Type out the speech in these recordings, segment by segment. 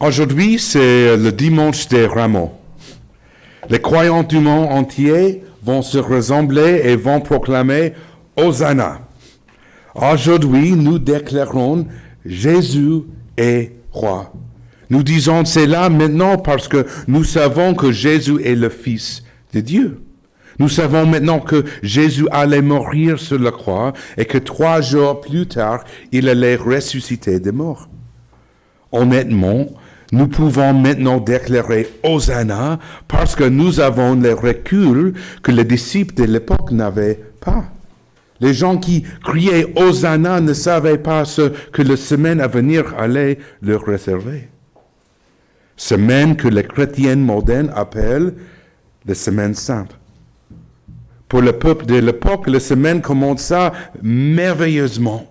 Aujourd'hui, c'est le dimanche des Rameaux. Les croyants du monde entier vont se rassembler et vont proclamer Hosanna. Aujourd'hui, nous déclarons Jésus est roi. Nous disons c'est là maintenant parce que nous savons que Jésus est le Fils de Dieu. Nous savons maintenant que Jésus allait mourir sur la croix et que 3 jours plus tard, il allait ressusciter des morts. Honnêtement, nous pouvons maintenant déclarer Hosanna parce que nous avons le recul que les disciples de l'époque n'avaient pas. Les gens qui criaient Hosanna ne savaient pas ce que la semaine à venir allait leur réserver. Semaine que les chrétiens modernes appellent la semaine sainte. Pour le peuple de l'époque, la semaine commença merveilleusement.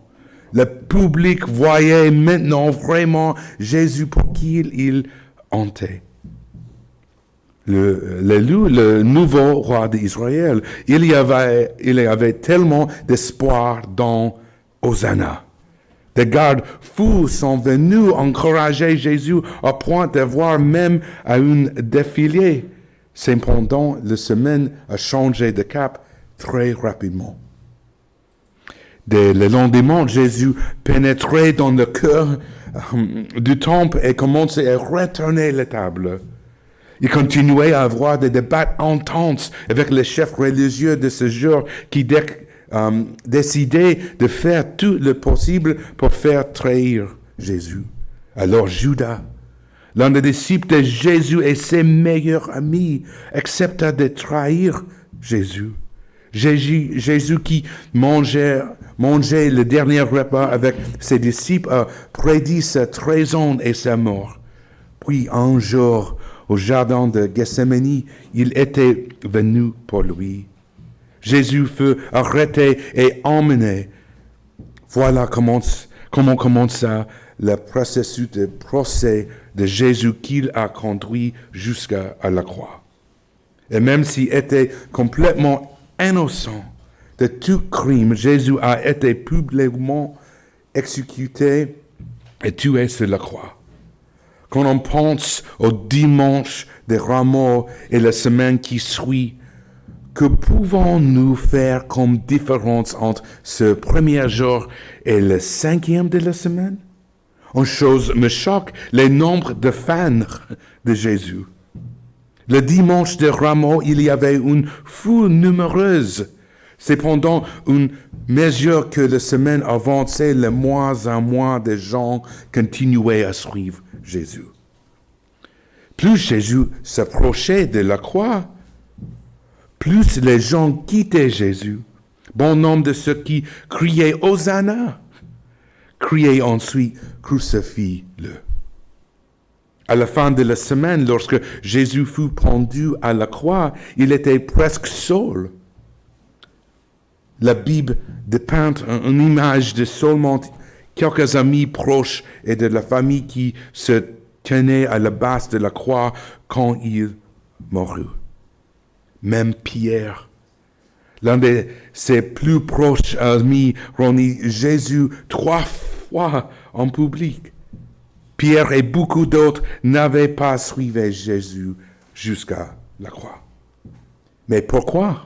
Le public voyait maintenant vraiment Jésus pour qui il hantait. Le nouveau roi d'Israël, il y avait tellement d'espoir dans Hosanna. Des gardes fous sont venus encourager Jésus à point d'avoir même à un défilé. Cependant, la semaine a changé de cap très rapidement. Dès le lendemain, Jésus pénétrait dans le cœur du temple et commençait à retourner la table. Il continuait à avoir des débats intenses avec les chefs religieux de ce jour qui décidaient de faire tout le possible pour faire trahir Jésus. Alors Judas, l'un des disciples de Jésus et ses meilleurs amis, accepta de trahir Jésus. Jésus qui mangeait le dernier repas avec ses disciples a prédit sa trahison et sa mort. Puis un jour, au jardin de Gethsémani, il était venu pour lui. Jésus fut arrêté et emmené. Voilà comment commença le processus de procès de Jésus qu'il a conduit jusqu'à la croix. Et même s'il était complètement innocent de tout crime, Jésus a été publiquement exécuté et tué sur la croix. Quand on pense au dimanche des Rameaux et la semaine qui suit, que pouvons-nous faire comme différence entre ce premier jour et le 5e de la semaine? Une chose me choque, le nombre de fans de Jésus. Le dimanche des Rameaux, il y avait une foule numéreuse. Cependant, une mesure que la semaine avançait, le moins en moins de gens continuaient à suivre Jésus. Plus Jésus s'approchait de la croix, plus les gens quittaient Jésus. Bon nombre de ceux qui criaient Hosanna criaient ensuite crucifie-le. À la fin de la semaine, lorsque Jésus fut pendu à la croix, il était presque seul. La Bible dépeint une image de seulement quelques amis proches et de la famille qui se tenaient à la base de la croix quand il mourut. Même Pierre, l'un de ses plus proches amis, renie Jésus 3 fois en public. Pierre et beaucoup d'autres n'avaient pas suivi Jésus jusqu'à la croix. Mais pourquoi?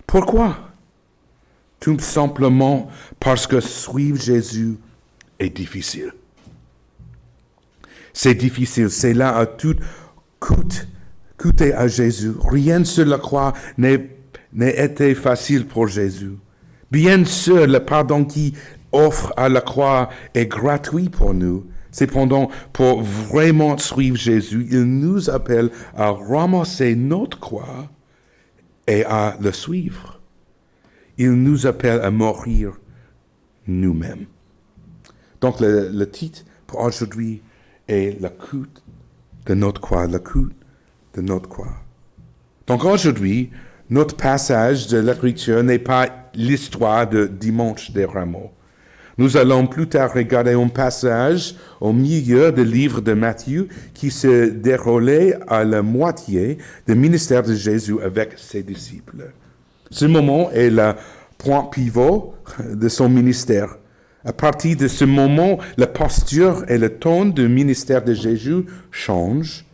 Pourquoi? Tout simplement parce que suivre Jésus est difficile. C'est difficile, c'est là à tout coûter à Jésus. Rien sur la croix n'a été facile pour Jésus. Bien sûr, le pardon qu'il offre à la croix est gratuit pour nous. Cependant, pour vraiment suivre Jésus, il nous appelle à ramasser notre croix et à le suivre. Il nous appelle à mourir nous-mêmes. Donc, le titre pour aujourd'hui est le coût de notre croix, le coût de notre croix. Donc, aujourd'hui, notre passage de l'Écriture n'est pas l'histoire de dimanche des Rameaux. Nous allons plus tard regarder un passage au milieu du livre de Matthieu qui se déroulait à la moitié du ministère de Jésus avec ses disciples. Ce moment est le point pivot de son ministère. À partir de ce moment, la posture et le ton du ministère de Jésus changent.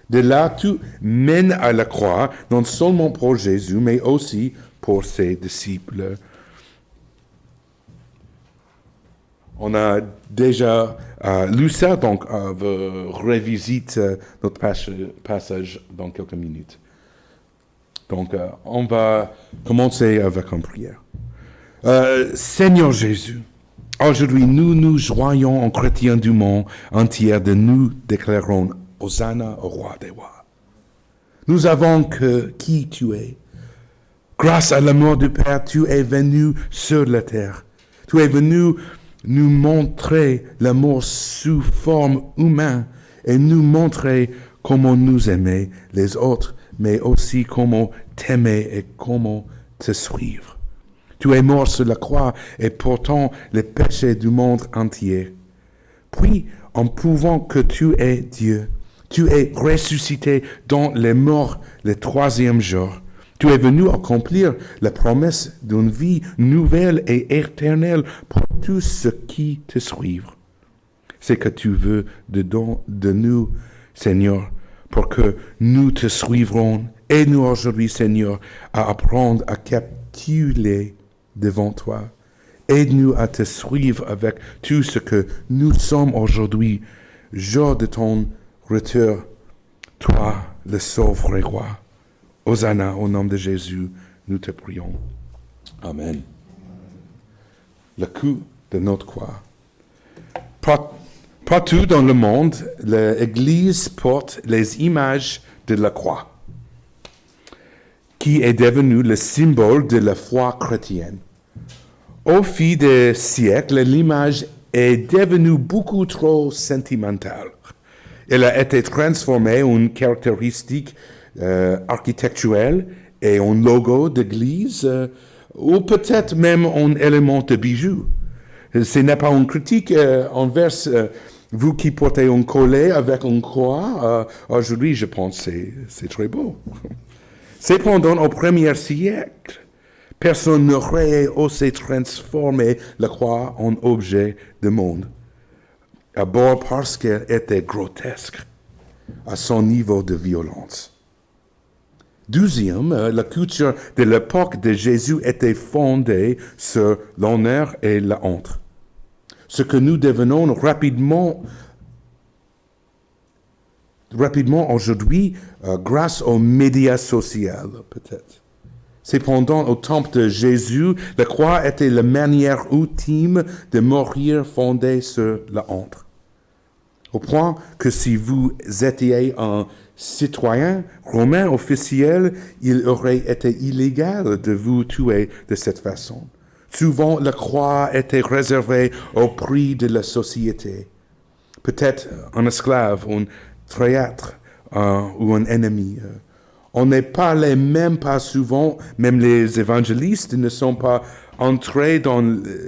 De là, tout mène à la croix, non seulement pour Jésus, mais aussi pour ses disciples. On a déjà lu ça, donc je revisite notre passage dans quelques minutes. Donc, on va commencer avec une prière. Seigneur Jésus, aujourd'hui, nous nous joignons en chrétiens du monde entier de nous déclarons Hosanna au roi des rois. Nous avons que qui tu es. Grâce à l'amour du Père, tu es venu sur la terre. Tu es venu nous montrer l'amour sous forme humaine et nous montrer comment nous aimer les autres, mais aussi comment t'aimer et comment te suivre. Tu es mort sur la croix et portant les péchés du monde entier. Puis, en prouvant que tu es Dieu, tu es ressuscité dans les morts le troisième jour. Tu es venu accomplir la promesse d'une vie nouvelle et éternelle pour tous ceux qui te suivent. C'est que tu veux de nous, Seigneur, pour que nous te suivrons. Aide-nous aujourd'hui, Seigneur, à apprendre à capituler devant toi. Aide-nous à te suivre avec tout ce que nous sommes aujourd'hui, jour de ton retour, toi, le sauveur et roi. Hosanna, au nom de Jésus, nous te prions. Amen. Le coup de notre croix. Partout dans le monde, l'Église porte les images de la croix, qui est devenue le symbole de la foi chrétienne. Au fil des siècles, l'image est devenue beaucoup trop sentimentale. Elle a été transformée en une caractéristique architecturelle et en logo d'église, ou peut-être même en élément de bijoux. Ce n'est pas une critique envers vous qui portez un collet avec une croix. Aujourd'hui, je pense que c'est très beau. Cependant, au premier siècle, personne n'aurait osé transformer la croix en objet de monde. D'abord parce qu'elle était grotesque à son niveau de violence. Deuxième, la culture de l'époque de Jésus était fondée sur l'honneur et la honte. Ce que nous devenons rapidement aujourd'hui grâce aux médias sociaux, peut-être. Cependant, au temps de Jésus, la croix était la manière ultime de mourir fondée sur la honte. Au point que si vous étiez un citoyen romain officiel, il aurait été illégal de vous tuer de cette façon. Souvent, la croix était réservée au prix de la société. Peut-être un esclave, un traître ou un ennemi. On ne parlait même pas souvent, même les évangélistes ne sont pas entrés dans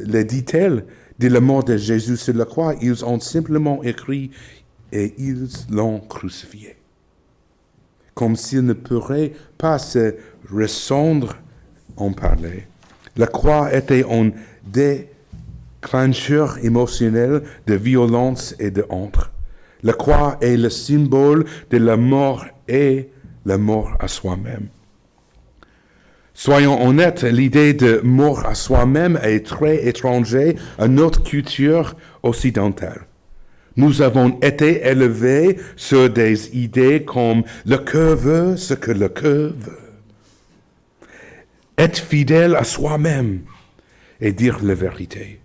les détails de la mort de Jésus sur la croix. Ils ont simplement écrit et ils l'ont crucifié. Comme s'il ne pourrait pas se ressembler en parler. La croix était un déclencheur émotionnel de violence et de honte. La croix est le symbole de la mort et la mort à soi-même. Soyons honnêtes, l'idée de mort à soi-même est très étrangère à notre culture occidentale. Nous avons été élevés sur des idées comme le cœur veut ce que le cœur veut. Être fidèle à soi-même et dire la vérité.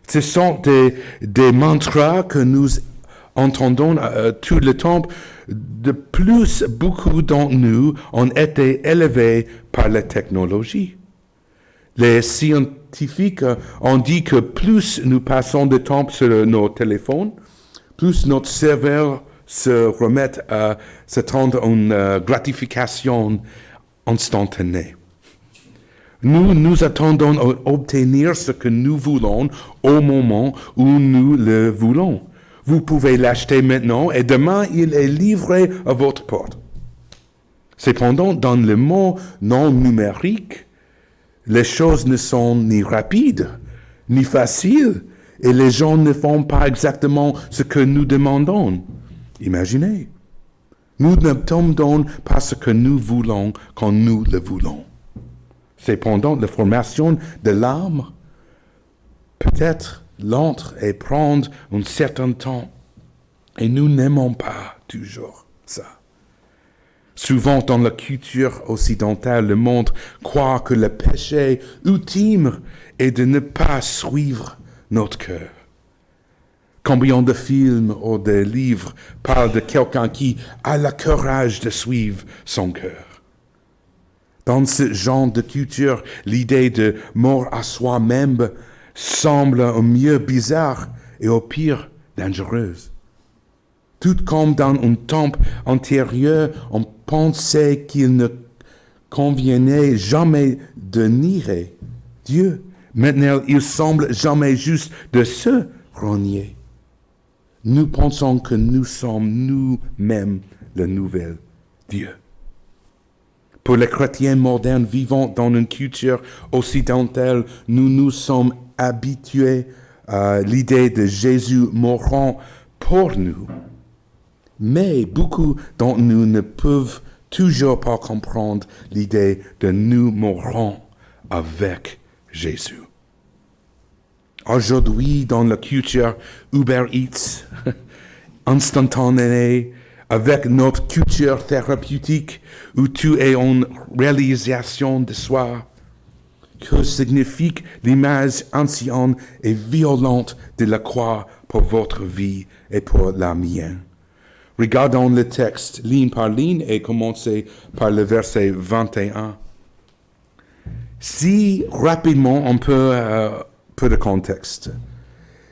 Ce sont des mantras que nous entendons tout le temps. De plus, beaucoup d'entre nous ont été élevés par la technologie. Les scientifiques ont dit que plus nous passons de temps sur nos téléphones, plus notre cerveau se remet à s'attendre à une gratification instantanée. Nous attendons à obtenir ce que nous voulons au moment où nous le voulons. Vous pouvez l'acheter maintenant et demain, il est livré à votre porte. Cependant, dans le monde non numérique, les choses ne sont ni rapides, ni faciles, et les gens ne font pas exactement ce que nous demandons. Imaginez. Nous ne tombons pas ce que nous voulons quand nous le voulons. Cependant, la formation de l'âme peut être lente et prendre un certain temps. Et nous n'aimons pas toujours ça. Souvent, dans la culture occidentale, le monde croit que le péché ultime est de ne pas suivre notre cœur. Combien de films ou de livres parlent de quelqu'un qui a le courage de suivre son cœur? Dans ce genre de culture, l'idée de mort à soi-même semble au mieux bizarre et au pire dangereuse. Tout comme dans un temps antérieur, on pensait qu'il ne convenait jamais de nier Dieu. Maintenant, il semble jamais juste de se renier. Nous pensons que nous sommes nous-mêmes le nouvel Dieu. Pour les chrétiens modernes vivant dans une culture occidentale, nous nous sommes habitués à l'idée de Jésus mourant pour nous. Mais beaucoup d'entre nous ne peuvent toujours pas comprendre l'idée de nous mourons avec Jésus. Aujourd'hui, dans la culture Uber Eats, instantanée, avec notre culture thérapeutique où tout est en réalisation de soi, que signifie l'image ancienne et violente de la croix pour votre vie et pour la mienne? Regardons le texte ligne par ligne et commencez par le verset 21. Si rapidement un peu de contexte.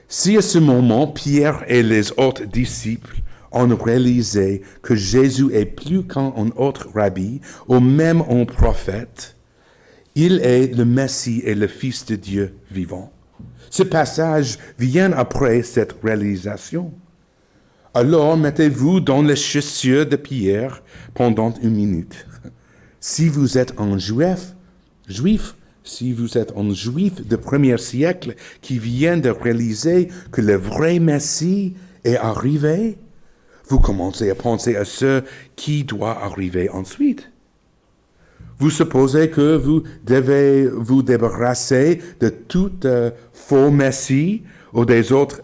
Si à ce moment, Pierre et les autres disciples ont réalisé que Jésus est plus qu'un autre rabbi ou même un prophète, il est le Messie et le Fils de Dieu vivant. Ce passage vient après cette réalisation. Alors mettez-vous dans les chaussures de Pierre pendant une minute. Si vous êtes un juif, si vous êtes un juif du premier siècle qui vient de réaliser que le vrai Messie est arrivé, vous commencez à penser à ce qui doit arriver ensuite. Vous supposez que vous devez vous débarrasser de tout faux Messie ou des autres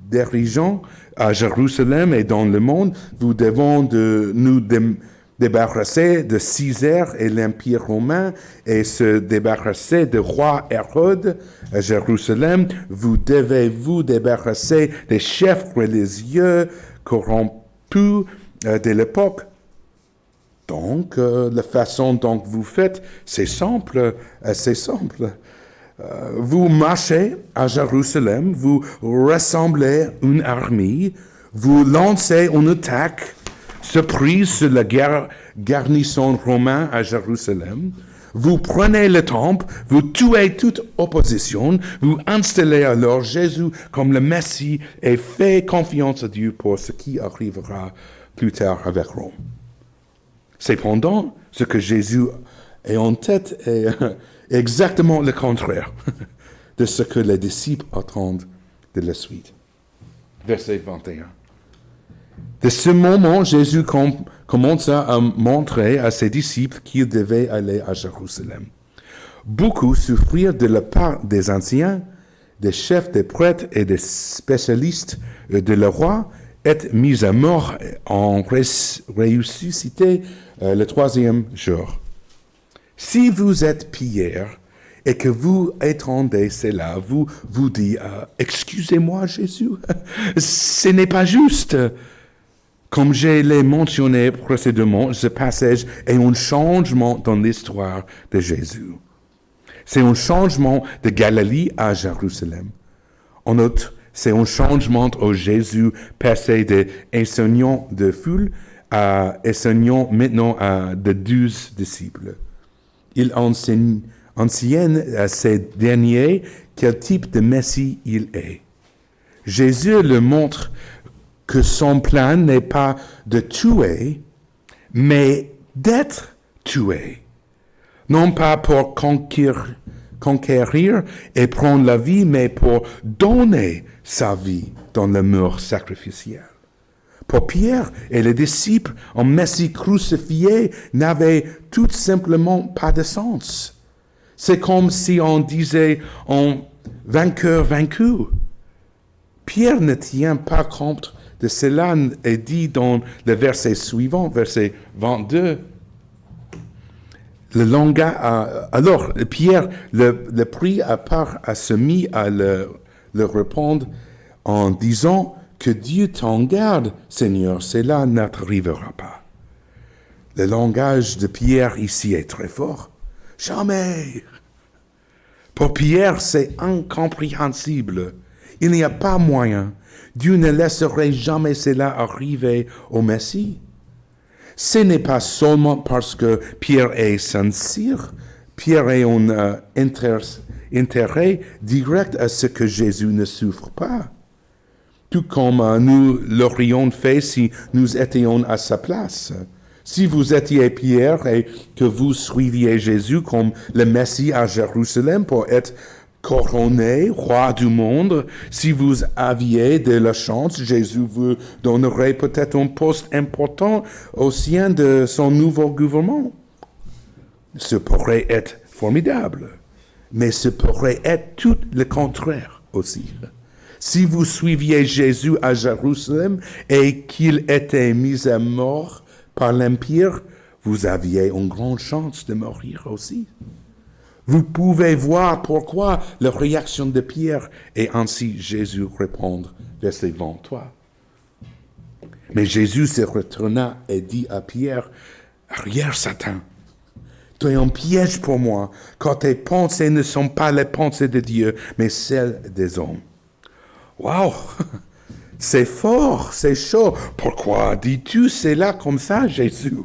dirigeants à Jérusalem et dans le monde. Nous devons nous débarrasser de César et l'Empire romain et se débarrasser du roi Hérode à Jérusalem. Vous devez vous débarrasser des chefs religieux corrompus de l'époque. Donc, la façon dont vous faites, c'est simple, vous marchez à Jérusalem, vous rassemblez une armée, vous lancez une attaque surprise sur la garnison romaine à Jérusalem, vous prenez le temple, vous tuez toute opposition, vous installez alors Jésus comme le Messie et faites confiance à Dieu pour ce qui arrivera plus tard avec Rome. Cependant, ce que Jésus a en tête est exactement le contraire de ce que les disciples attendent de la suite. Verset 21. De ce moment, Jésus commença à montrer à ses disciples qu'ils devaient aller à Jérusalem. Beaucoup souffrirent de la part des anciens, des chefs des prêtres et des spécialistes de le roi, être mis à mort en ressuscité le troisième jour. Si vous êtes Pierre et que vous entendez cela, vous dites « Excusez-moi, Jésus, ce n'est pas juste ». Comme je l'ai mentionné précédemment, ce passage est un changement dans l'histoire de Jésus. C'est un changement de Galilée à Jérusalem. En outre, c'est un changement où Jésus passait d'enseignant de foule à enseignant maintenant de 12 disciples. Il enseigne à ces derniers quel type de Messie il est. Jésus leur montre que son plan n'est pas de tuer, mais d'être tué. Non pas pour conquérir et prendre la vie, mais pour donner sa vie dans le mur sacrificiel. Pour Pierre et les disciples, un Messie crucifié n'avait tout simplement pas de sens. C'est comme si on disait un vainqueur vaincu. Pierre ne tient pas compte de cela et dit dans le verset suivant, verset 22, alors Pierre le prit à part, se mit à le répondre en disant que Dieu t'en garde, Seigneur, cela n'arrivera pas. Le langage de Pierre ici est très fort. Jamais. Pour Pierre, c'est incompréhensible. Il n'y a pas moyen. Dieu ne laisserait jamais cela arriver au Messie. Ce n'est pas seulement parce que Pierre est sincère. Pierre a un intérêt direct à ce que Jésus ne souffre pas. Tout comme nous l'aurions fait si nous étions à sa place. Si vous étiez Pierre et que vous suiviez Jésus comme le Messie à Jérusalem pour être couronné, roi du monde, si vous aviez de la chance, Jésus vous donnerait peut-être un poste important au sein de son nouveau gouvernement. Ce pourrait être formidable, mais ce pourrait être tout le contraire aussi. Si vous suiviez Jésus à Jérusalem et qu'il était mis à mort par l'Empire, vous aviez une grande chance de mourir aussi. Vous pouvez voir pourquoi la réaction de Pierre et ainsi Jésus répondre, verset 23. Mais Jésus se retourna et dit à Pierre, « Arrière, Satan, tu es un piège pour moi, car tes pensées ne sont pas les pensées de Dieu, mais celles des hommes. » Wow! C'est fort, c'est chaud. Pourquoi dis-tu cela comme ça, Jésus?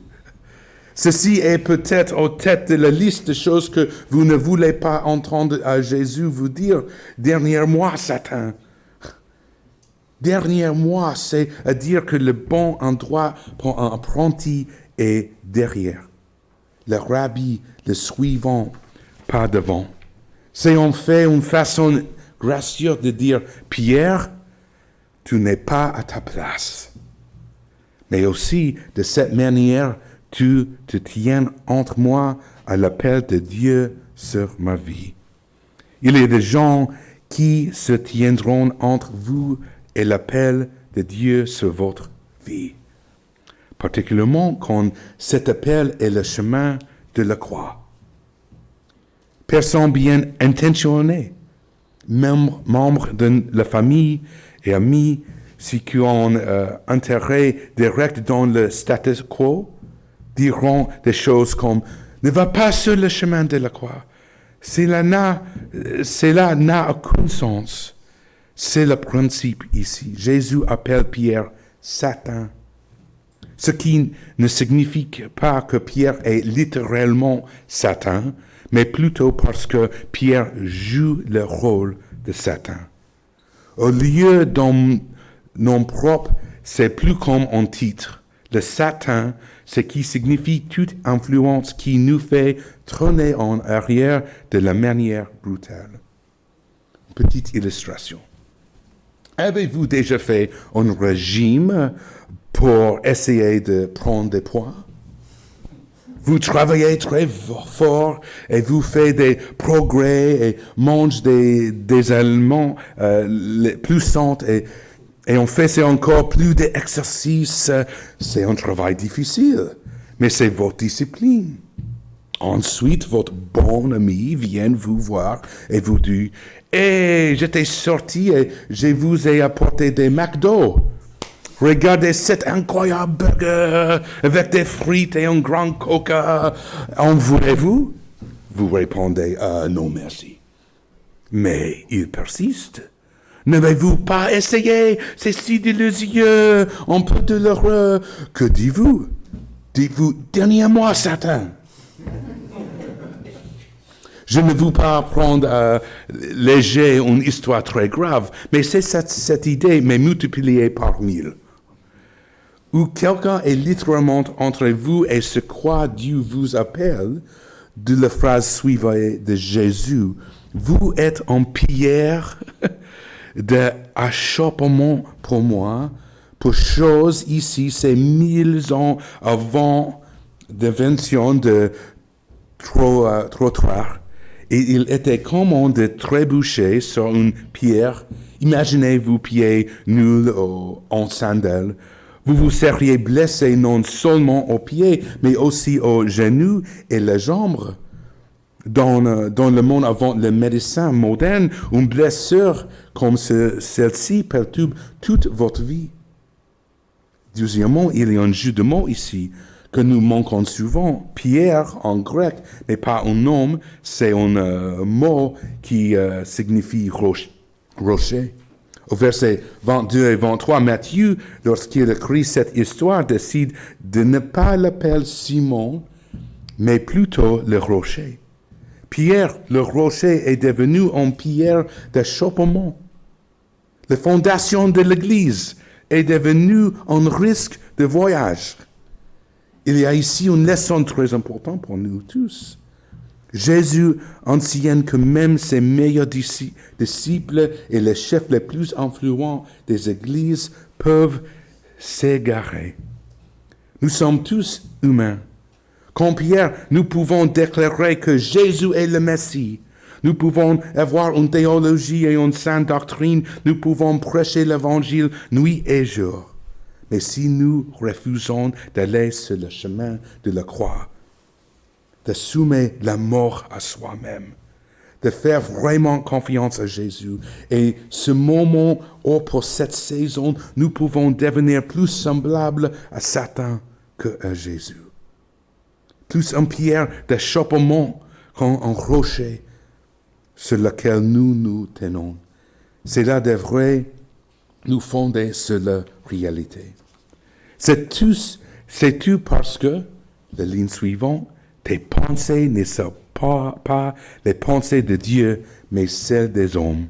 Ceci est peut-être aux têtes de la liste de choses que vous ne voulez pas entendre à Jésus vous dire. Dernière-moi, Satan. Dernière-moi, c'est à dire que le bon endroit pour un apprenti est derrière. Le rabbi, le suivant, pas devant. C'est en fait une façon gracieuse de dire, Pierre, tu n'es pas à ta place. Mais aussi, de cette manière, tu te tiens entre moi à l'appel de Dieu sur ma vie. Il y a des gens qui se tiendront entre vous et l'appel de Dieu sur votre vie. Particulièrement quand cet appel est le chemin de la croix. Personnes bien intentionnées, membres de la famille et amis, ceux qui ont intérêt direct dans le status quo, diront des choses comme « Ne va pas sur le chemin de la croix. Cela n'a aucun sens. » C'est le principe ici. Jésus appelle Pierre « Satan ». Ce qui ne signifie pas que Pierre est littéralement Satan, mais plutôt parce que Pierre joue le rôle de Satan. Au lieu d'un nom propre, c'est plus comme un titre. Le Satan, ce qui signifie toute influence qui nous fait tourner en arrière de la manière brutale. Petite illustration. Avez-vous déjà fait un régime pour essayer de prendre des poids? Vous travaillez très fort et vous faites des progrès et mangez des aliments plus sains et on fait encore plus d'exercices. C'est un travail difficile, mais c'est votre discipline. Ensuite, votre bon ami vient vous voir et vous dit « Hey, j'étais sorti et je vous ai apporté des McDo. Regardez cet incroyable burger avec des frites et un grand coca. En voulez-vous? » Vous répondez « Non, merci. » Mais il persiste. « N'avez-vous pas essayé? C'est si délicieux, un peu douloureux. » Que dites-vous? Dites-vous « Dernière-moi, Satan. » Je ne veux pas prendre léger une histoire très grave, mais c'est cette idée, mais multipliée par 1000. Où quelqu'un est littéralement entre vous et ce quoi Dieu vous appelle, de la phrase suivante de Jésus. Vous êtes en pierre d'achoppement pour moi, pour choses ici, c'est 1000 ans avant l'invention de trottoir. Et il était commun de trébucher sur une pierre. Imaginez-vous pieds nus en sandales. Vous vous seriez blessé non seulement aux pieds, mais aussi aux genoux et les jambes. Dans le monde avant le médecin moderne, une blessure comme celle-ci perturbe toute votre vie. Deuxièmement, il y a un jeu de mots ici que nous manquons souvent. Pierre, en grec, n'est pas un nom, c'est un mot qui signifie rocher. Au verset 22 et 23, Matthieu, lorsqu'il écrit cette histoire, décide de ne pas l'appeler Simon, mais plutôt le rocher. Pierre, le rocher, est devenu une pierre d'achoppement. La fondation de l'Église est devenue un risque de voyage. Il y a ici une leçon très importante pour nous tous. Jésus enseigne que même ses meilleurs disciples et les chefs les plus influents des églises peuvent s'égarer. Nous sommes tous humains. Comme Pierre, nous pouvons déclarer que Jésus est le Messie. Nous pouvons avoir une théologie et une sainte doctrine. Nous pouvons prêcher l'Évangile nuit et jour. Mais si nous refusons d'aller sur le chemin de la croix, d'assumer la mort à soi-même, de faire vraiment confiance à Jésus, et ce moment, pour cette saison, nous pouvons devenir plus semblables à Satan qu'à Jésus. Plus une pierre d'achoppement qu'un rocher sur lequel nous nous tenons. Cela devrait nous fonder sur la réalité. C'est tout parce que, la ligne suivante, tes pensées ne sont pas les pensées de Dieu, mais celles des hommes.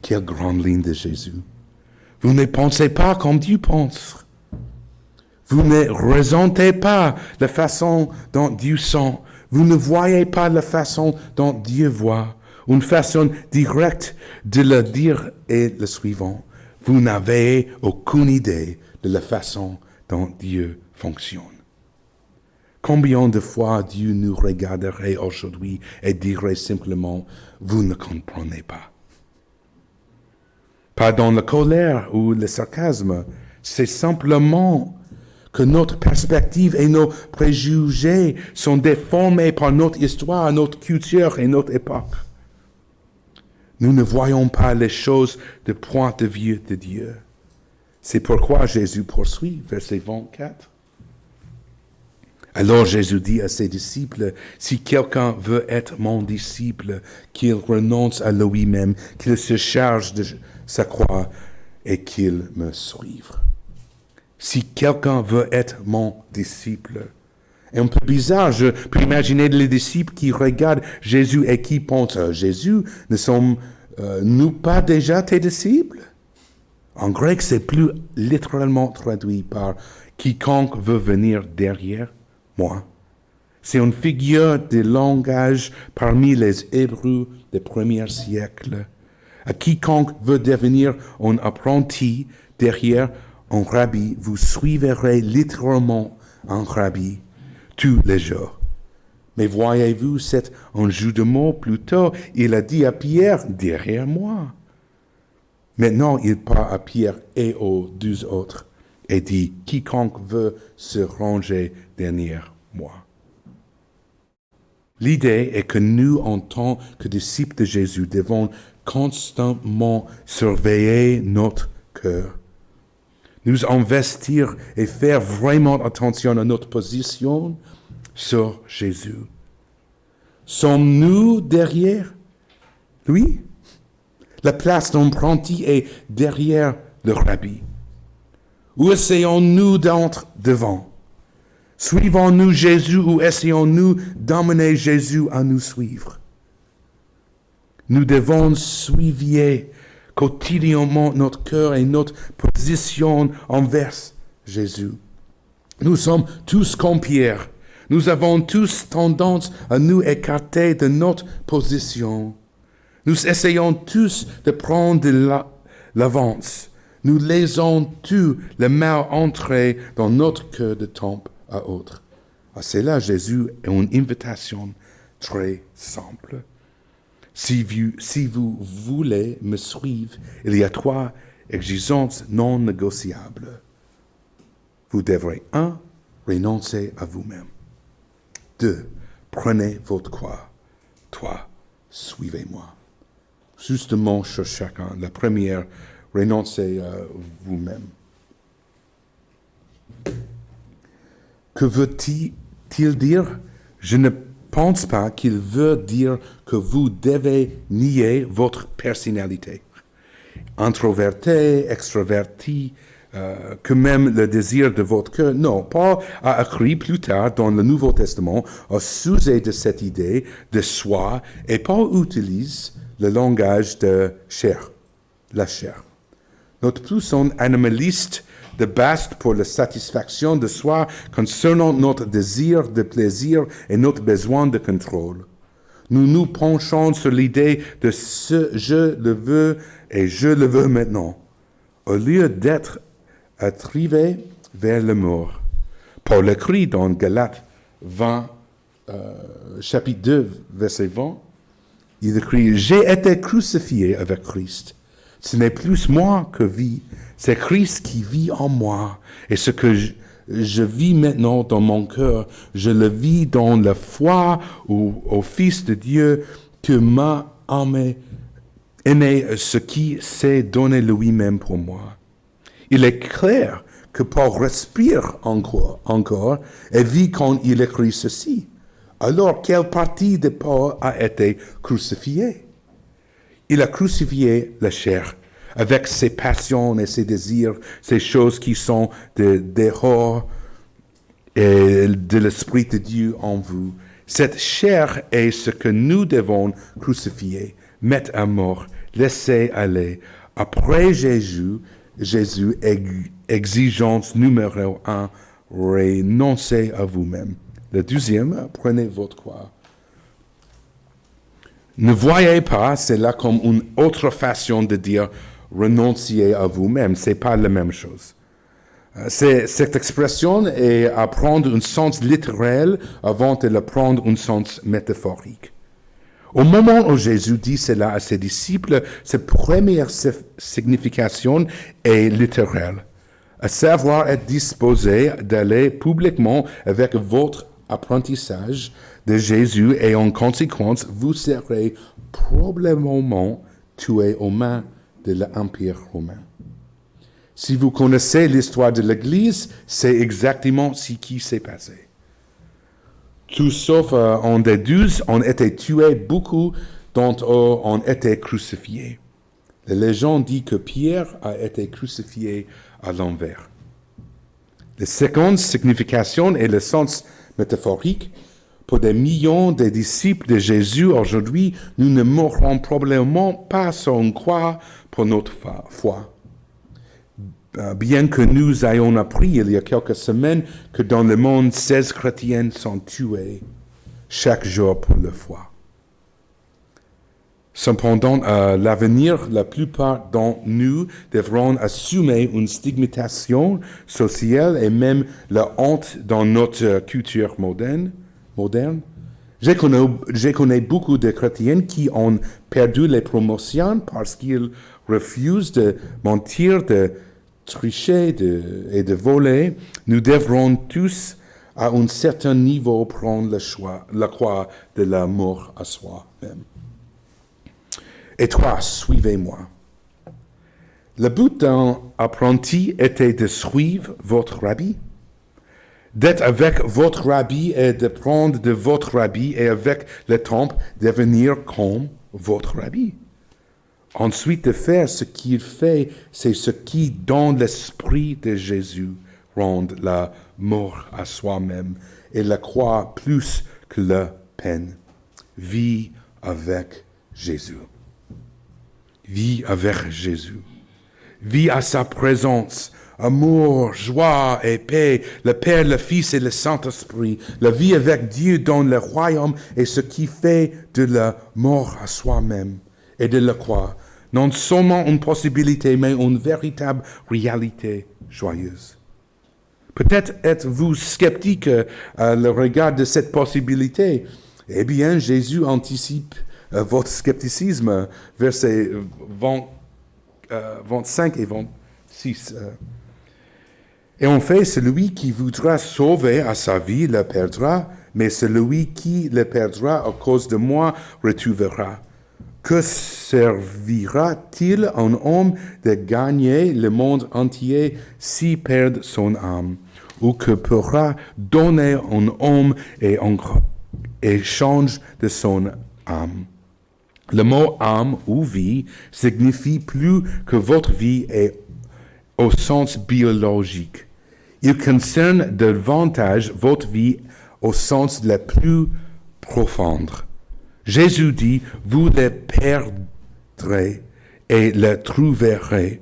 Quelle grande ligne de Jésus. Vous ne pensez pas comme Dieu pense. Vous ne ressentez pas la façon dont Dieu sent. Vous ne voyez pas la façon dont Dieu voit. Une façon directe de le dire est le suivant. Vous n'avez aucune idée de la façon dont Dieu fonctionne. Combien de fois Dieu nous regarderait aujourd'hui et dirait simplement, vous ne comprenez pas. Pas dans la colère ou le sarcasme, c'est simplement que notre perspective et nos préjugés sont déformés par notre histoire, notre culture et notre époque. Nous ne voyons pas les choses du point de vue de Dieu. C'est pourquoi Jésus poursuit, verset 24. Alors Jésus dit à ses disciples, si quelqu'un veut être mon disciple, qu'il renonce à lui-même, qu'il se charge de sa croix et qu'il me suive. Si quelqu'un veut être mon disciple. C'est un peu bizarre, je peux imaginer les disciples qui regardent Jésus et qui pensent, Jésus, ne sommes-nous pas déjà tes disciples? En grec, c'est plus littéralement traduit par quiconque veut venir derrière moi. C'est une figure de langage parmi les Hébreux des premiers siècles. À quiconque veut devenir un apprenti derrière un rabbi, vous suivrez littéralement un rabbi tous les jours. Mais voyez-vous, c'est un jeu de mots plutôt. Il a dit à Pierre, derrière moi. Maintenant, il parle à Pierre et aux deux autres et dit, quiconque veut se ranger derrière moi. L'idée est que nous, en tant que disciples de Jésus, devons constamment surveiller notre cœur, nous investir et faire vraiment attention à notre position sur Jésus. Sommes-nous derrière lui? La place d'apprenti est derrière le rabbi. Ou essayons-nous d'entrer devant? Suivons-nous Jésus ou essayons-nous d'emmener Jésus à nous suivre? Nous devons suivre quotidiennement notre cœur et notre position envers Jésus. Nous sommes tous comme Pierre. Nous avons tous tendance à nous écarter de notre position. Nous essayons tous de prendre de l'avance. Nous laissons tout le mal entrer dans notre cœur de temps à autre. C'est là Jésus a une invitation très simple. Si vous voulez me suivre, il y a 3 exigences non négociables. Vous devrez 1. Renoncer à vous-même. 2. Prenez votre croix. 3. Suivez-moi. Justement sur chacun. La première, renoncez à vous-même. Que veut-il dire? Je ne pense pas qu'il veut dire que vous devez nier votre personnalité. Introverti, extraverti, que même le désir de votre cœur. Non, Paul a écrit plus tard dans le Nouveau Testament au sujet de cette idée de soi, et Paul utilise le langage de chair, la chair. Notre poussant animaliste de base pour la satisfaction de soi concernant notre désir de plaisir et notre besoin de contrôle. Nous nous penchons sur l'idée de ce « je le veux » et « je le veux maintenant », au lieu d'être attrivé vers le mort. Paul écrit dans Galates 20, chapitre 2, verset 20, il écrit « J'ai été crucifié avec Christ. Ce n'est plus moi que vis, c'est Christ qui vit en moi. Et ce que je vis maintenant dans mon cœur, je le vis dans la foi au Fils de Dieu que m'a aimé ce qui s'est donné lui-même pour moi. » Il est clair que Paul respire encore et vit quand il écrit ceci. Alors, quelle partie de Paul a été crucifiée? Il a crucifié la chair avec ses passions et ses désirs, ces choses qui sont dehors et de l'Esprit de Dieu en vous. Cette chair est ce que nous devons crucifier, mettre à mort, laisser aller. Après Jésus, exigence numéro 1, renoncez à vous-même. Le deuxième, prenez votre croix. Ne voyez pas cela comme une autre façon de dire renoncier à vous-même. C'est pas la même chose. Cette expression est à prendre un sens littéral avant de la prendre un sens métaphorique. Au moment où Jésus dit cela à ses disciples, sa première signification est littérale, à savoir être disposé d'aller publiquement avec votre apprentissage de Jésus et en conséquence, vous serez probablement tué aux mains de l'Empire romain. Si vous connaissez l'histoire de l'Église, c'est exactement ce qui s'est passé. Tous sauf un des 12 ont été tués, beaucoup d'entre eux ont été crucifiés. La légende dit que Pierre a été crucifié à l'envers. La seconde signification est le sens métaphorique. Pour des millions de disciples de Jésus aujourd'hui, nous ne mourrons probablement pas sur une croix pour notre foi. Bien que nous ayons appris il y a quelques semaines que dans le monde, 16 chrétiens sont tués chaque jour pour leur foi. Cependant, à l'avenir, la plupart d'entre nous devront assumer une stigmatisation sociale et même la honte dans notre culture moderne. Je connais beaucoup de chrétiens qui ont perdu les promotions parce qu'ils refusent de mentir, de tricher et de voler. Nous devrons tous, à un certain niveau, prendre la croix de la mort à soi-même. Et 3, suivez-moi. Le but d'un apprenti était de suivre votre rabbi. D'être avec votre rabbi et de prendre de votre rabbi et avec le temps devenir comme votre rabbi. Ensuite, de faire ce qu'il fait, c'est ce qui, dans l'esprit de Jésus, rend la mort à soi-même et la croix plus que la peine. Vis avec Jésus. Vis avec Jésus. Vis à sa présence amour, joie et paix, le Père, le Fils et le Saint-Esprit. La vie avec Dieu dans le royaume est ce qui fait de la mort à soi-même et de la croix non seulement une possibilité, mais une véritable réalité joyeuse. Peut-être êtes-vous sceptique à le regard de cette possibilité. Eh bien, Jésus anticipe votre scepticisme, versets 25 et 26. Et en fait, celui qui voudra sauver à sa vie le perdra, mais celui qui le perdra à cause de moi retrouvera. Que servira-t-il à un homme de gagner le monde entier s'il perd son âme? Ou que pourra donner un homme en échange de son âme? Le mot âme ou vie signifie plus que votre vie est au sens biologique. Il concerne davantage votre vie au sens le plus profond. Jésus dit, vous le perdrez et le trouverez.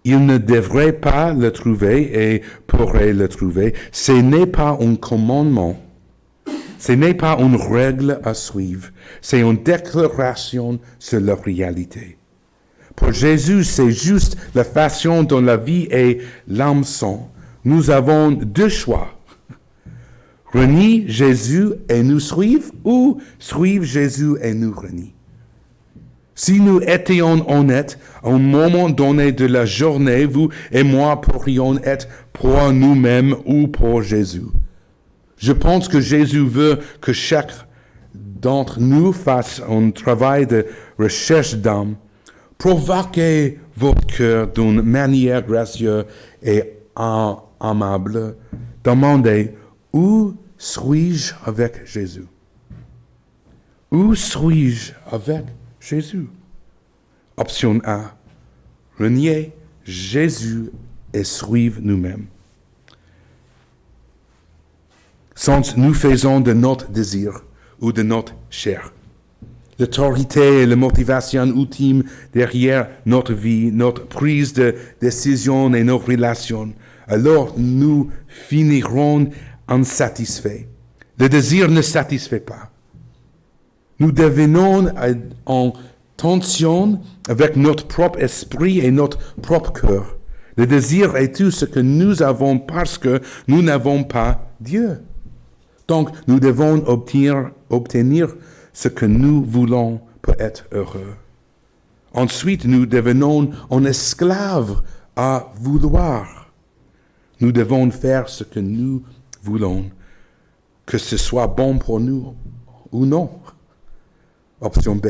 Il ne devrait pas le trouver et pourrait le trouver. Ce n'est pas un commandement. Ce n'est pas une règle à suivre. C'est une déclaration sur la réalité. Pour Jésus, c'est juste la façon dont la vie et l'âme sont. Nous avons deux choix. Renier Jésus et nous suivre ou suivre Jésus et nous renier. Si nous étions honnêtes, à un moment donné de la journée, vous et moi pourrions être pour nous-mêmes ou pour Jésus. Je pense que Jésus veut que chaque d'entre nous fasse un travail de recherche d'âme. Provoquez votre cœur d'une manière gracieuse et aimable. Demandez, où suis-je avec Jésus? Où suis-je avec Jésus? Option A, renier Jésus et suivre nous-mêmes. Sans nous faisons de notre désir ou de notre chair. L'autorité et la motivation ultime derrière notre vie, notre prise de décision et nos relations, alors nous finirons insatisfaits. Le désir ne satisfait pas. Nous devenons en tension avec notre propre esprit et notre propre cœur. Le désir est tout ce que nous avons parce que nous n'avons pas Dieu. Donc, nous devons obtenir ce que nous voulons pour être heureux. Ensuite, nous devenons un esclave à vouloir. Nous devons faire ce que nous voulons, que ce soit bon pour nous ou non. Option B.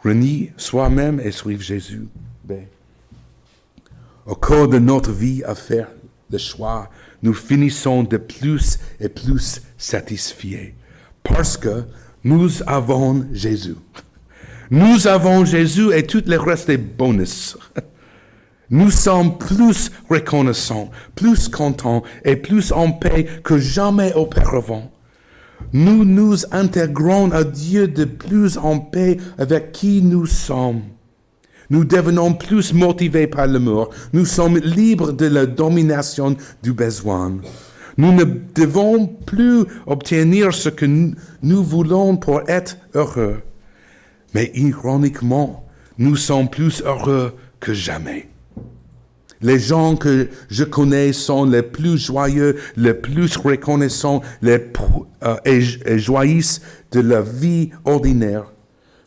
Renier soi-même et suivre Jésus. B. Au cours de notre vie à faire le choix, nous finissons de plus et plus satisfaits parce que nous avons Jésus. Nous avons Jésus et tout le reste est bonus. Nous sommes plus reconnaissants, plus contents et plus en paix que jamais auparavant. Nous nous intégrons à Dieu de plus en paix avec qui nous sommes. Nous devenons plus motivés par l'amour. Nous sommes libres de la domination du besoin. Nous ne devons plus obtenir ce que nous voulons pour être heureux. Mais ironiquement, nous sommes plus heureux que jamais. Les gens que je connais sont les plus joyeux, les plus reconnaissants et jouissent de la vie ordinaire.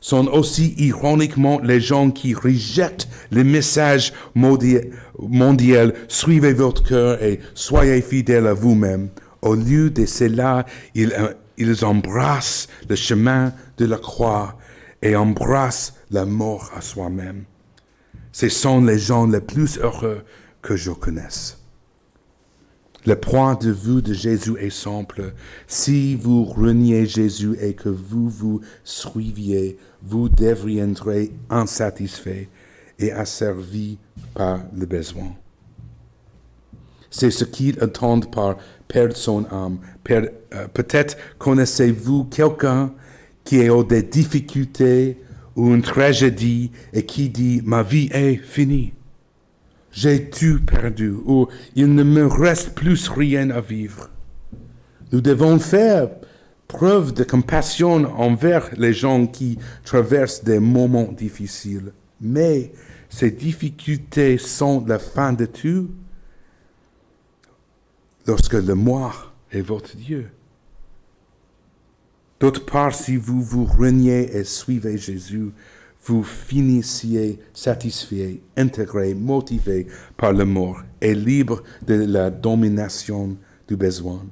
Sont aussi ironiquement les gens qui rejettent le message mondial « Suivez votre cœur et soyez fidèles à vous-même ». Au lieu de cela, ils embrassent le chemin de la croix et embrassent la mort à soi-même. Ce sont les gens les plus heureux que je connaisse. Le point de vue de Jésus est simple. Si vous reniez Jésus et que vous vous suiviez, vous deviendrez insatisfait et asservi par le besoin. C'est ce qu'ils entendent par perdre son âme. Peut-être connaissez-vous quelqu'un qui a des difficultés ou une tragédie et qui dit « ma vie est finie ». j'ai tout perdu ou il ne me reste plus rien à vivre. Nous devons faire preuve de compassion envers les gens qui traversent des moments difficiles. Mais ces difficultés sont la fin de tout lorsque le moi est votre Dieu. D'autre part, si vous vous reniez et suivez Jésus, vous finissiez satisfait, intégré, motivé par l'amour et libre de la domination du besoin.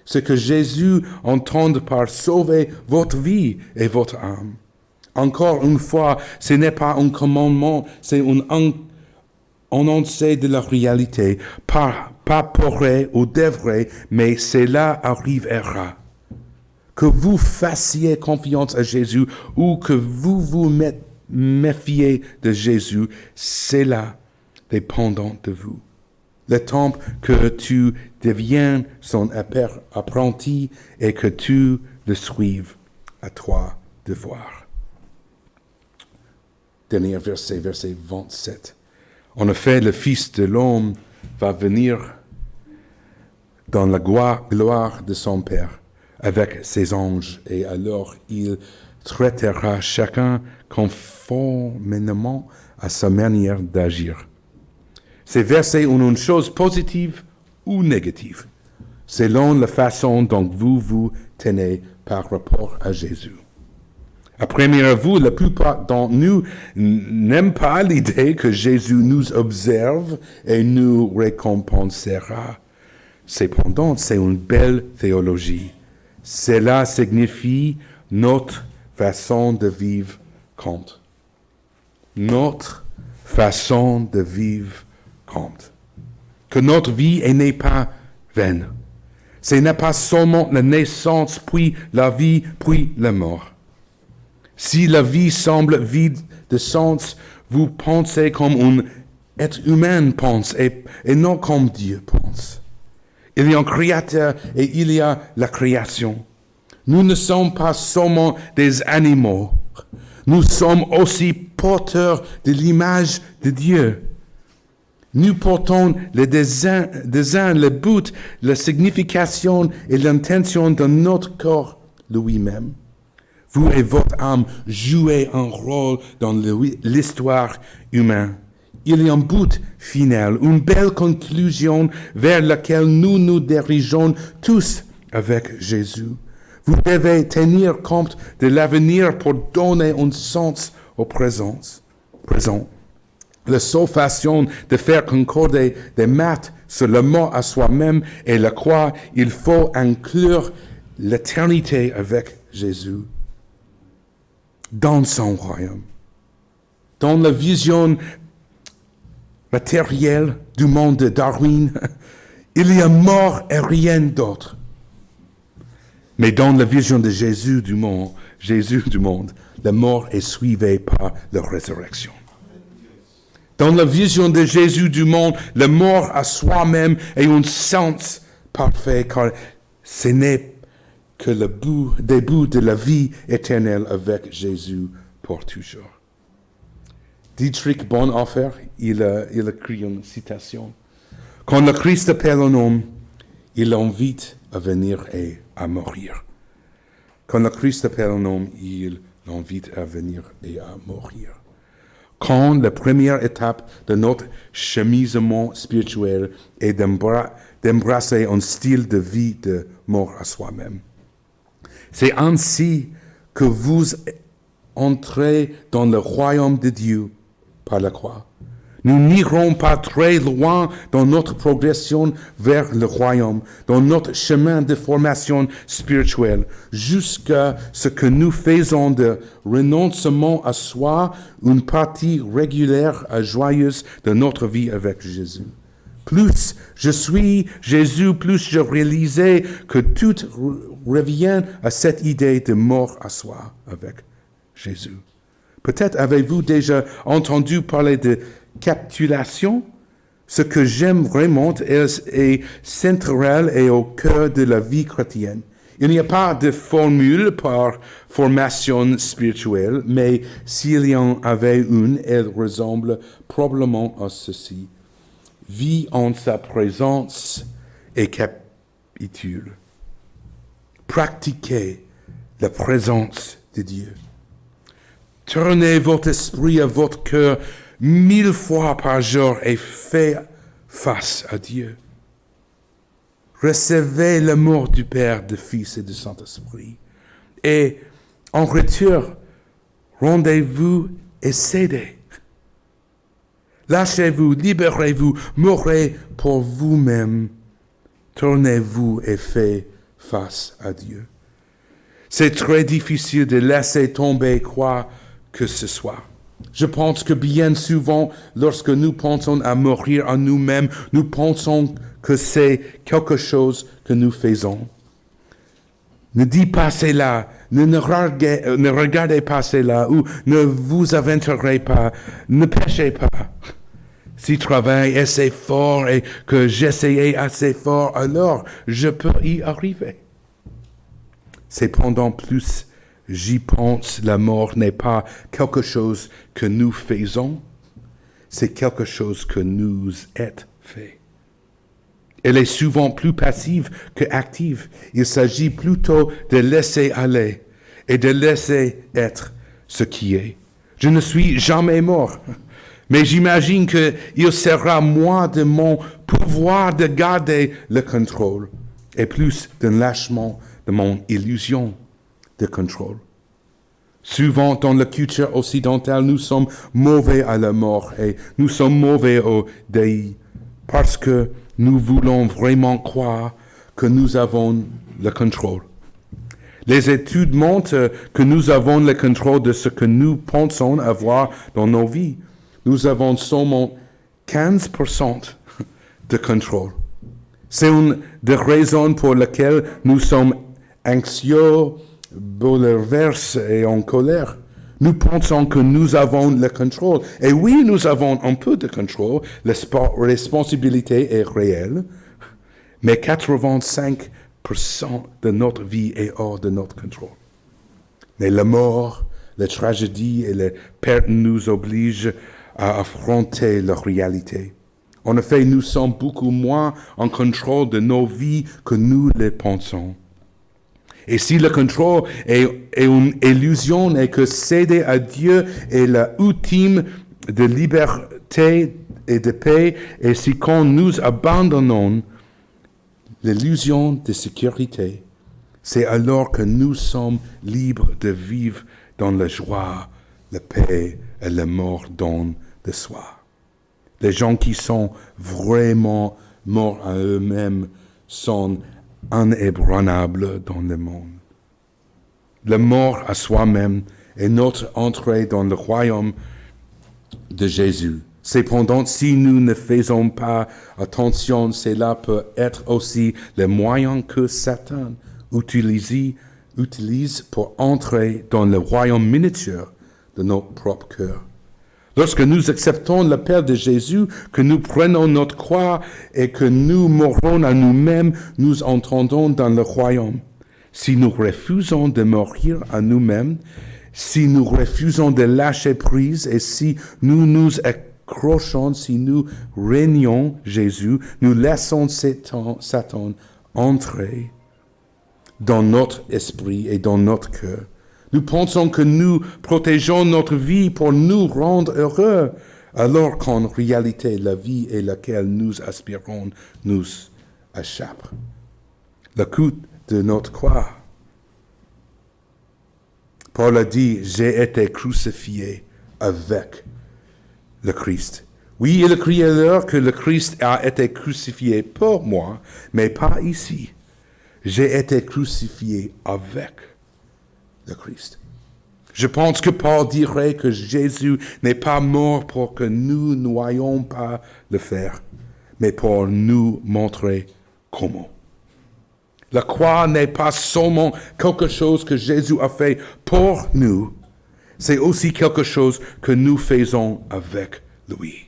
Ce que Jésus entend par sauver votre vie et votre âme. Encore une fois, ce n'est pas un commandement, c'est un énoncé de la réalité, pas pourrait ou devrait, mais cela arrivera. Que vous fassiez confiance à Jésus ou que vous vous méfiez de Jésus, c'est là dépendant de vous. Le temps que tu deviens son apprenti et que tu le suives, à toi de voir. Dernier verset, verset 27. En effet, le Fils de l'homme va venir dans la gloire de son Père avec ses anges, et alors il traitera chacun conformément à sa manière d'agir. Ces versets ont une chose positive ou négative, selon la façon dont vous vous tenez par rapport à Jésus. À première vue, la plupart d'entre nous n'aiment pas l'idée que Jésus nous observe et nous récompensera. Cependant, c'est une belle théologie. Cela signifie notre façon de vivre compte. Notre façon de vivre compte. Que notre vie n'est pas vaine. Ce n'est pas seulement la naissance, puis la vie, puis la mort. Si la vie semble vide de sens, vous pensez comme un être humain pense et non comme Dieu pense. Il y a un créateur et il y a la création. Nous ne sommes pas seulement des animaux. Nous sommes aussi porteurs de l'image de Dieu. Nous portons le dessein, le but, la signification et l'intention de notre corps lui-même. Vous et votre âme jouez un rôle dans l'histoire humaine. Il y a un but final, une belle conclusion vers laquelle nous nous dirigeons tous avec Jésus. Vous devez tenir compte de l'avenir pour donner un sens au présent. La seule façon de faire concorder des maths sur le mot à soi-même est la croix. Il faut inclure l'éternité avec Jésus dans son royaume. Dans la vision matérielle du monde de Darwin, il y a mort et rien d'autre. Mais dans la vision de Jésus du monde, la mort est suivie par la résurrection. Dans la vision de Jésus du monde, la mort à soi-même est un sens parfait, car ce n'est que le début de la vie éternelle avec Jésus pour toujours. Dietrich Bonhoeffer, il a écrit une citation. Quand le Christ appelle un homme, il l'invite à venir et à mourir. Quand le Christ appelle un homme, il l'invite à venir et à mourir. Quand la première étape de notre cheminement spirituel est d'embrasser un style de vie de mort à soi-même. C'est ainsi que vous entrez dans le royaume de Dieu par la croix. Nous n'irons pas très loin dans notre progression vers le royaume, dans notre chemin de formation spirituelle, jusqu'à ce que nous faisons de renoncement à soi une partie régulière et joyeuse de notre vie avec Jésus. Plus je suis Jésus, plus je réalisais que tout revient à cette idée de mort à soi avec Jésus. Peut-être avez-vous déjà entendu parler de capitulation. Ce que j'aime vraiment est central et au cœur de la vie chrétienne. Il n'y a pas de formule par formation spirituelle, mais s'il y en avait une, elle ressemble probablement à ceci. vit en sa présence et capitule. Pratiquez la présence de Dieu. Tournez votre esprit à votre cœur 1000 fois par jour et faites face à Dieu. Recevez l'amour du Père, du Fils et du Saint-Esprit. Et en retour, rendez-vous et cédez. Lâchez-vous, libérez-vous, mourrez pour vous-même. Tournez-vous et faites face à Dieu. C'est très difficile de laisser tomber quoi que ce soit. Je pense que bien souvent, lorsque nous pensons à mourir en nous-mêmes, nous pensons que c'est quelque chose que nous faisons. Ne dites pas cela, ne regardez pas cela, ou ne vous aventurez pas, ne péchez pas. Si je travaille assez fort et que j'essayais assez fort, alors je peux y arriver. Cependant, plus j'y pense, la mort n'est pas quelque chose que nous faisons, c'est quelque chose que nous est fait. Elle est souvent plus passive que active. Il s'agit plutôt de laisser aller et de laisser être ce qui est. Je ne suis jamais mort, mais j'imagine qu'il sera moins de mon pouvoir de garder le contrôle et plus d'un lâchement de mon illusion de contrôle. Souvent, dans la culture occidentale, nous sommes mauvais à la mort et nous sommes mauvais au deuil parce que nous voulons vraiment croire que nous avons le contrôle. Les études montrent que nous avons le contrôle de ce que nous pensons avoir dans nos vies. Nous avons seulement 15% de contrôle. C'est une des raisons pour lesquelles nous sommes anxieux, bouleversés et en colère. Nous pensons que nous avons le contrôle. Et oui, nous avons un peu de contrôle. La responsabilité est réelle. Mais 85% de notre vie est hors de notre contrôle. Mais la mort, la tragédie et la perte nous obligent à affronter la réalité. En effet, nous sommes beaucoup moins en contrôle de nos vies que nous le pensons. Et si le contrôle est une illusion et que céder à Dieu est l'ultime de liberté et de paix, et si quand nous abandonnons l'illusion de sécurité, c'est alors que nous sommes libres de vivre dans la joie, la paix et la mort don de soi. Les gens qui sont vraiment morts à eux-mêmes sont inébranlables dans le monde. La mort à soi-même est notre entrée dans le royaume de Jésus. Cependant, si nous ne faisons pas attention, cela peut être aussi le moyen que Satan utilise pour entrer dans le royaume miniature de notre propre cœur. Lorsque nous acceptons l'appel de Jésus, que nous prenons notre croix et que nous mourons à nous-mêmes, nous entrons dans le royaume. Si nous refusons de mourir à nous-mêmes, si nous refusons de lâcher prise et si nous nous accrochons, si nous régnons Jésus, nous laissons Satan entrer dans notre esprit et dans notre cœur. Nous pensons que nous protégeons notre vie pour nous rendre heureux, alors qu'en réalité, la vie à laquelle nous aspirons nous échappe. Le coût de notre croix. Paul a dit, j'ai été crucifié avec le Christ. Oui, il écrit alors que le Christ a été crucifié pour moi, mais pas ici. J'ai été crucifié avec le Christ. Je pense que Paul dirait que Jésus n'est pas mort pour que nous n'ayons pas le faire, mais pour nous montrer comment. La croix n'est pas seulement quelque chose que Jésus a fait pour nous, c'est aussi quelque chose que nous faisons avec lui.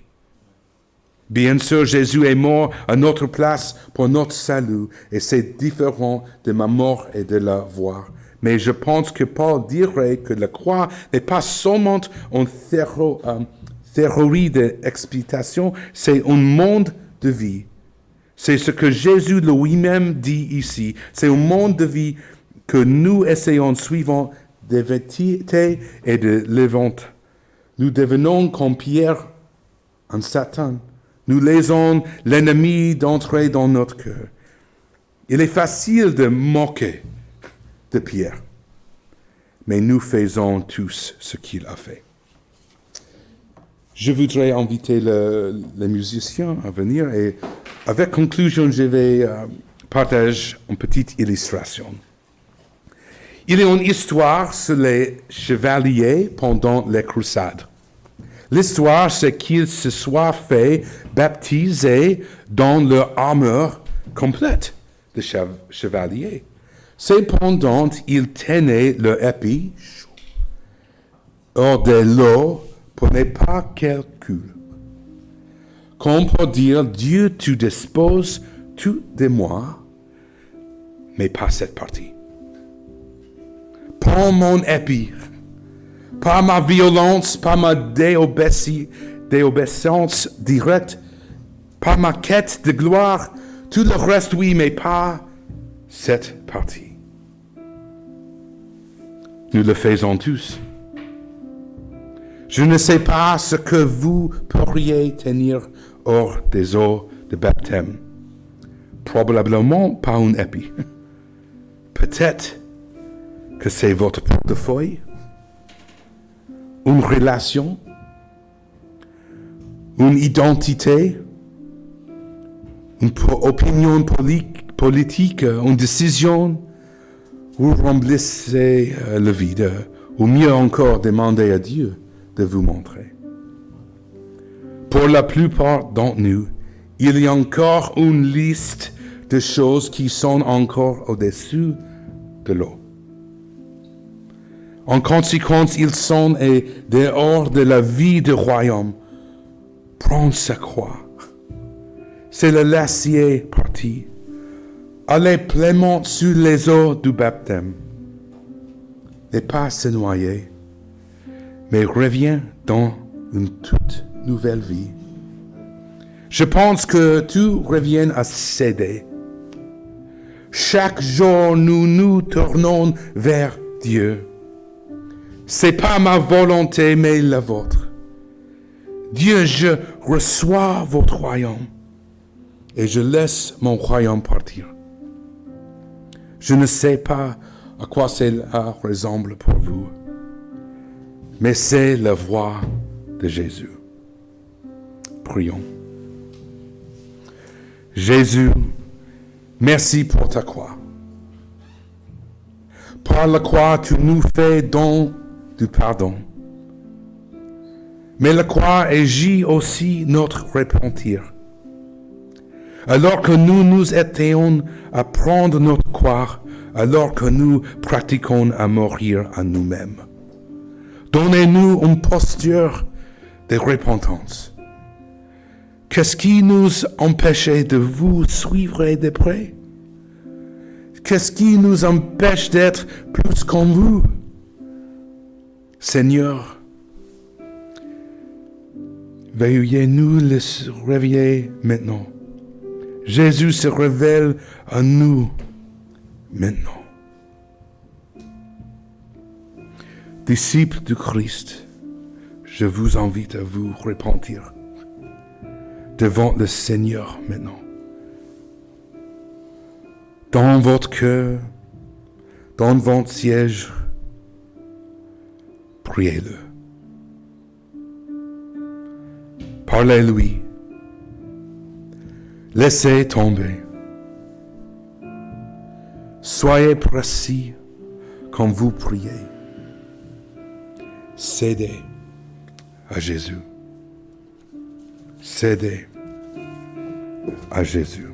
Bien sûr, Jésus est mort à notre place pour notre salut, et c'est différent de ma mort et de la voir. Mais je pense que Paul dirait que la croix n'est pas seulement une théorie d'explication, c'est un monde de vie. C'est ce que Jésus lui-même dit ici. C'est au monde de vie que nous essayons de suivre des vérités et de l'évente. Nous devenons comme Pierre en Satan. Nous laissons l'ennemi d'entrer dans notre cœur. Il est facile de moquer de Pierre, mais nous faisons tous ce qu'il a fait. Je voudrais inviter les musiciens à venir et avec conclusion, je vais partager une petite illustration. Il y a une histoire sur les chevaliers pendant les croisades. L'histoire, c'est qu'ils se soient fait baptiser dans leur armure complète de chevalier. Cependant, ils tenaient leur épée hors de l'eau pour ne pas qu'elle coule. Comme pour dire, Dieu, tu disposes tout de moi, mais pas cette partie. Prends mon épée, pas ma violence, pas ma déobéissance directe, pas ma quête de gloire, tout le reste, oui, mais pas cette partie. Nous le faisons tous. Je ne sais pas ce que vous pourriez tenir hors des eaux de baptême. Probablement pas une épée. Peut-être que c'est votre portefeuille, une relation, une identité, une opinion politique, une décision. Vous remplissez le vide, ou mieux encore, demandez à Dieu de vous montrer. Pour la plupart d'entre nous, il y a encore une liste de choses qui sont encore au-dessus de l'eau. En conséquence, ils sont dehors de la vie du royaume. Prends sa croix. C'est le laisser partir. Allez pleinement sur les eaux du baptême. Et pas se noyer, mais reviens dans une toute nouvelle vie. Je pense que tout revient à céder. Chaque jour, nous nous tournons vers Dieu. C'est pas ma volonté, mais la vôtre. Dieu, je reçois votre royaume et je laisse mon royaume partir. Je ne sais pas à quoi cela ressemble pour vous, mais c'est la voix de Jésus. Prions. Jésus, merci pour ta croix. Par la croix, tu nous fais don du pardon. Mais la croix agit aussi notre repentir. Alors que nous nous étions à prendre notre croix, alors que nous pratiquons à mourir à nous-mêmes. Donnez-nous une posture de repentance. Qu'est-ce qui nous empêchait de vous suivre de près? Qu'est-ce qui nous empêche d'être plus comme vous? Seigneur, veuillez nous le réveiller maintenant. Jésus se révèle à nous maintenant. Disciples du Christ, je vous invite à vous repentir devant le Seigneur maintenant. Dans votre cœur, dans votre siège, priez-le. Parlez-lui. Laissez tomber. Soyez précis quand vous priez. Cédez à Jésus. Cédez à Jésus.